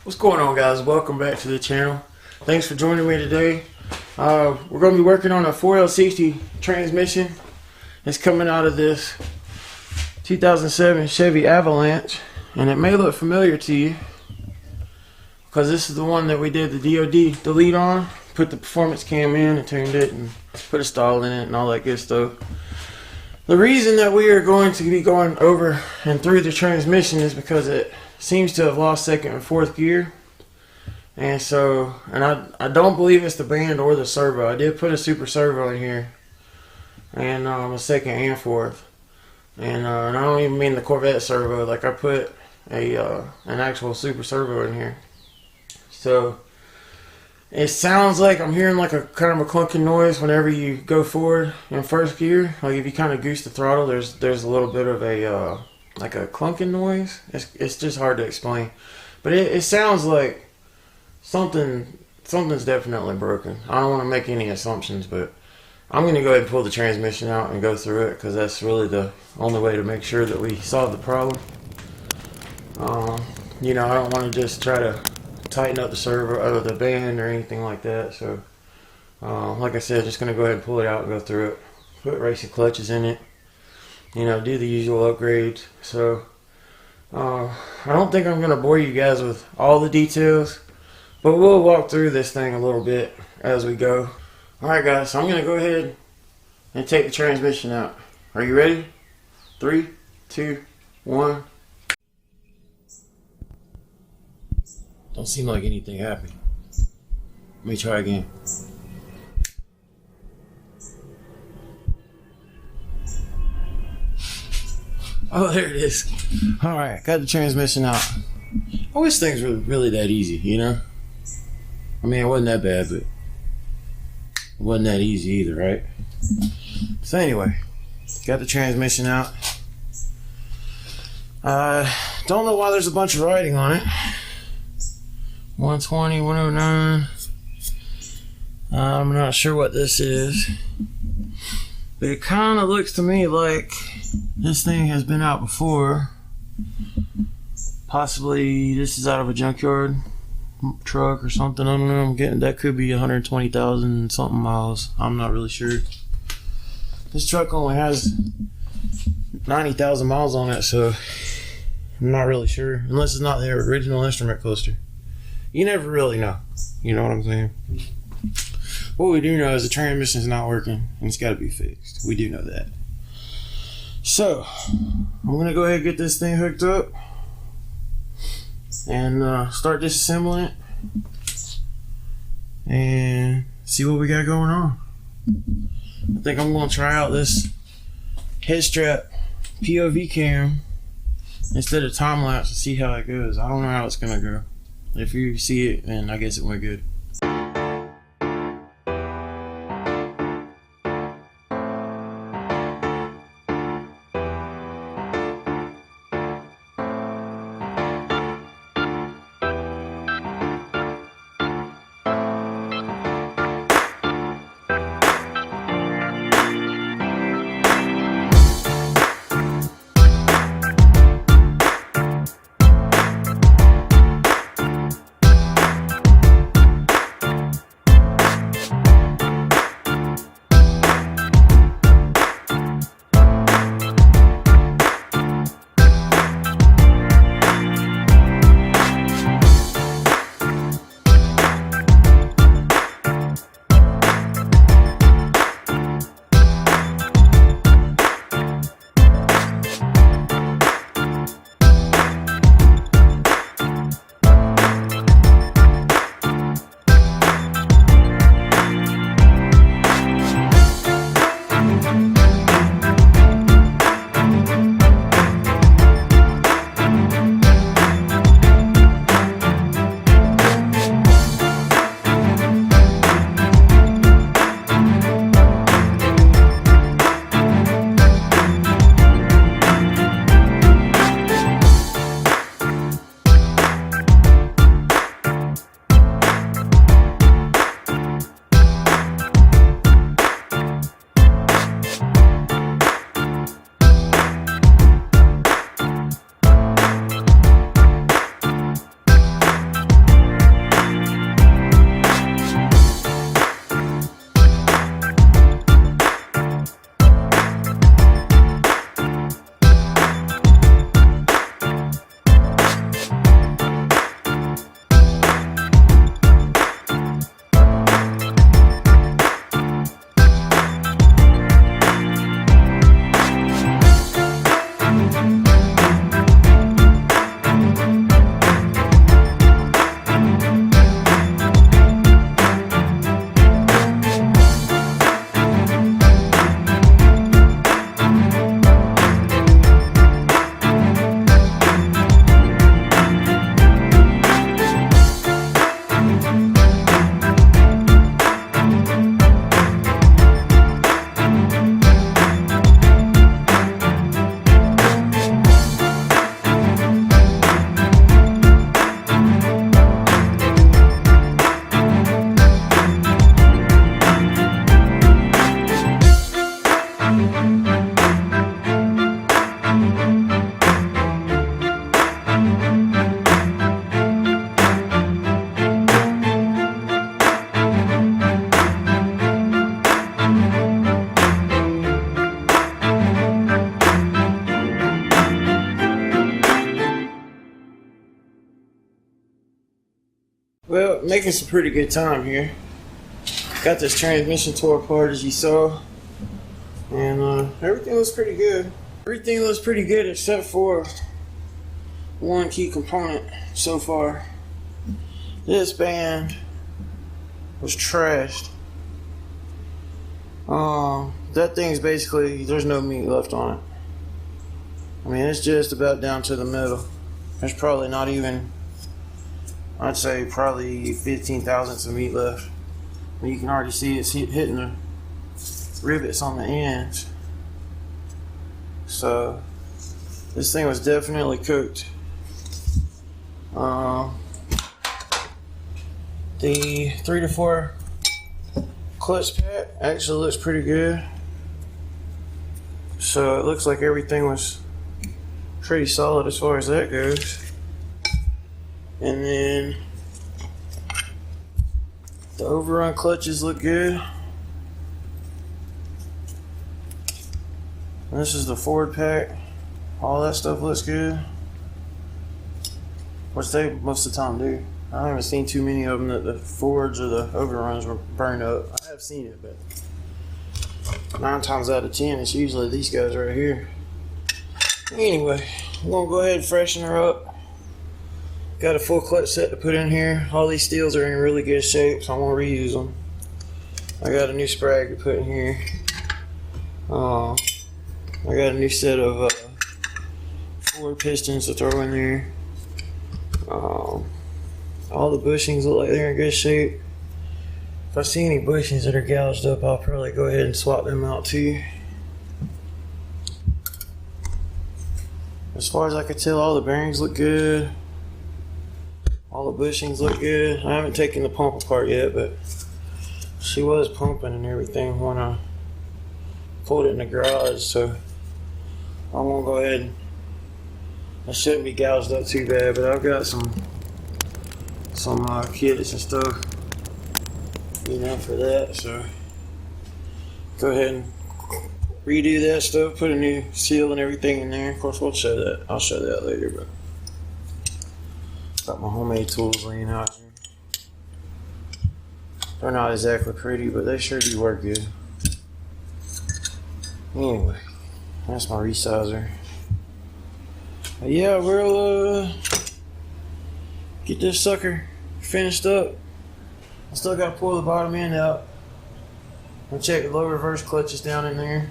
What's going on, guys? Welcome back to the channel. Thanks for joining me today. We're going to be working on a 4L60 transmission. It's coming out of this 2007 Chevy Avalanche, and it may look familiar to you because this is the one that we did the DOD delete on. Put the performance cam in and tuned it and put a stall in it and all that good stuff. The reason that we are going to be going over and through the transmission is because it seems to have lost second and fourth gear. And so, I don't believe it's the band or the servo. I did put a super servo in here, and a second and fourth. And I don't even mean the Corvette servo. Like, I put an actual super servo in here. So it sounds like I'm hearing like a kind of a clunking noise whenever you go forward in first gear. Like if you kind of goose the throttle, there's a little bit of a like a clunking noise. It's just hard to explain, but it sounds like something's definitely broken. I don't want to make any assumptions, but I'm gonna go ahead and pull the transmission out and go through it because that's really the only way to make sure that we solve the problem. You know, I don't want to just try to tighten up the servo or the band or anything like that. So like I said, just gonna go ahead and pull it out and go through it, put racing clutches in it, you know, do the usual upgrades. So I don't think I'm gonna bore you guys with all the details, but we'll walk through this thing a little bit as we go. Alright guys, so I'm gonna go ahead and take the transmission out. Are you ready? 3, 2, 1. Don't seem like anything happened. Let me try again. Oh, there it is. Alright, got the transmission out. I wish things were really that easy, you know? I mean, it wasn't that bad, but it wasn't that easy either, right? So anyway, got the transmission out. Don't know why there's a bunch of writing on it. 120, 109. I'm not sure what this is, but it kind of looks to me like this thing has been out before. Possibly this is out of a junkyard truck or something. I don't know. I'm getting that could be 120,000 something miles. I'm not really sure. This truck only has 90,000 miles on it, so I'm not really sure, unless it's not the original instrument cluster. You never really know. You know what I'm saying? What we do know is the transmission is not working and it's got to be fixed. We do know that. So I'm going to go ahead and get this thing hooked up and start disassembling it and see what we got going on. I think I'm going to try out this head strap POV cam instead of time lapse to see how it goes. I don't know how it's going to go. If you see it, then I guess it went good. Well, making some pretty good time here. Got this transmission tore apart as you saw. And everything looks pretty good. Everything looks pretty good except for one key component so far. This band was trashed. That thing's basically, there's no meat left on it. I mean, it's just about down to the middle. There's probably not even, I'd say probably 15 thousandths of meat left. But you can already see it's hitting the rivets on the ends. So this thing was definitely cooked. The 3 to 4 clutch pack actually looks pretty good. So it looks like everything was pretty solid as far as that goes. And then the overrun clutches look good. And this is the Ford pack. All that stuff looks good. Which they most of the time do. I haven't seen too many of them that the Fords or the overruns were burned up. I have seen it, but 9 times out of 10 it's usually these guys right here. Anyway, I'm gonna go ahead and freshen her up. Got a full clutch set to put in here. All these steels are in really good shape, so I'm gonna reuse them. I got a new sprag to put in here. I got a new set of Ford pistons to throw in there. All the bushings look like they're in good shape. If I see any bushings that are gouged up, I'll probably go ahead and swap them out too. As far as I can tell, all the bearings look good. All the bushings look good. I haven't taken the pump apart yet, but she was pumping and everything when I pulled it in the garage, so I'm gonna go ahead and I shouldn't be gouged up too bad, but I've got some kits and stuff, you know, for that. So go ahead and redo that stuff, put a new seal and everything in there. Of course, we'll show that. I'll show that later, but got my homemade tools laying out here. They're not exactly pretty, but they sure do work good. Anyway, that's my resizer. But yeah, we'll get this sucker finished up. I still got to pull the bottom end out and check the low reverse clutches down in there.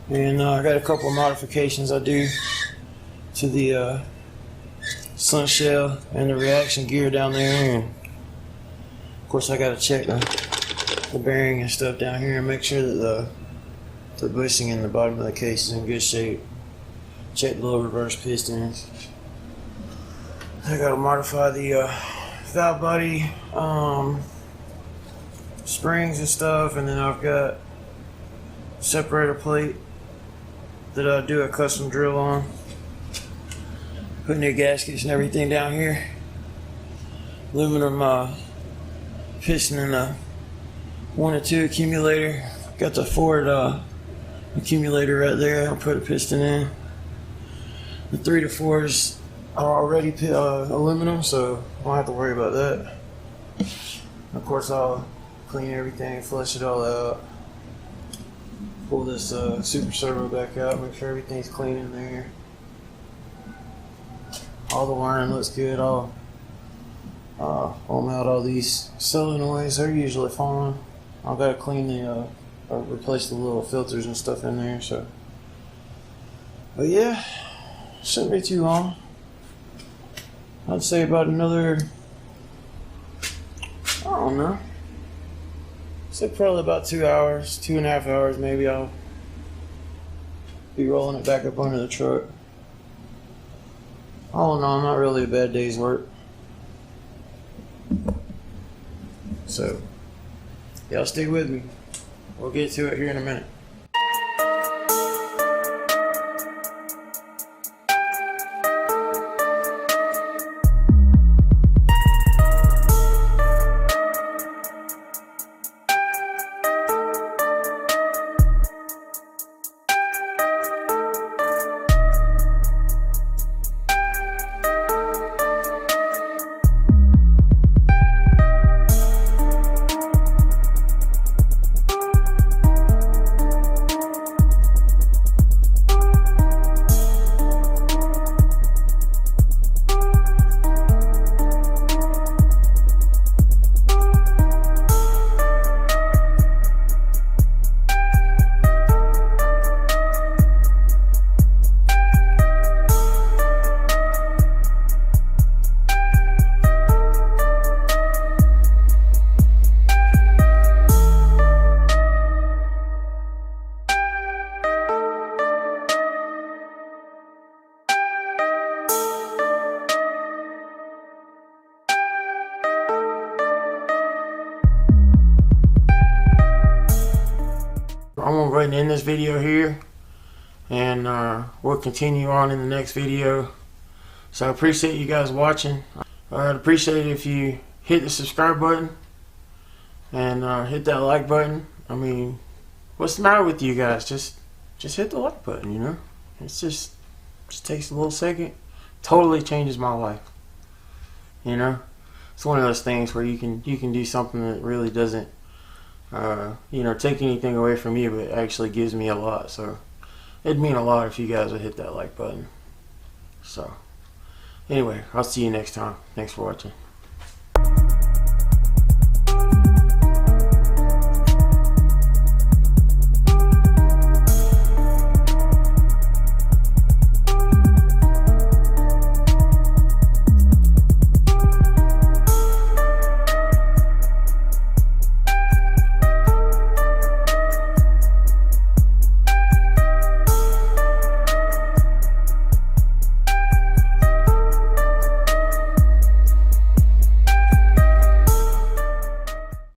And I got a couple of modifications I do to the sun shell and the reaction gear down there. And of course, I got to check the bearing and stuff down here and make sure that the bushing in the bottom of the case is in good shape. Check the low reverse pistons. I got to modify the valve body springs and stuff, and then I've got separator plate that I do a custom drill on. Put new gaskets and everything down here. Aluminum piston and a 1 and 2 accumulator. Got the Ford accumulator right there. I'll put a piston in. The 3 to 4s are already aluminum, so I don't have to worry about that. Of course, I'll clean everything, flush it all out. Pull this super servo back out, make sure everything's clean in there. All the wiring looks good. I'll foam out all these solenoids. They're usually fine. I've got to clean the replace the little filters and stuff in there. So, but yeah, shouldn't be too long. I'd say about another, I don't know, say probably about 2 hours, 2.5 hours maybe. I'll be rolling it back up under the truck. All in all, not really a bad day's work. So, y'all stay with me. We'll get to it here in a minute. ahead and end this video here, and we'll continue on in the next video. So I appreciate you guys watching. I'd appreciate it if you hit the subscribe button and hit that like button. I mean, what's the matter with you guys? Just hit the like button, you know? It's just takes a little second. Totally changes my life. You know? It's one of those things where you can do something that really doesn't you know, take anything away from you, but actually gives me a lot. So it'd mean a lot if you guys would hit that like button. So anyway, I'll see you next time. Thanks for watching.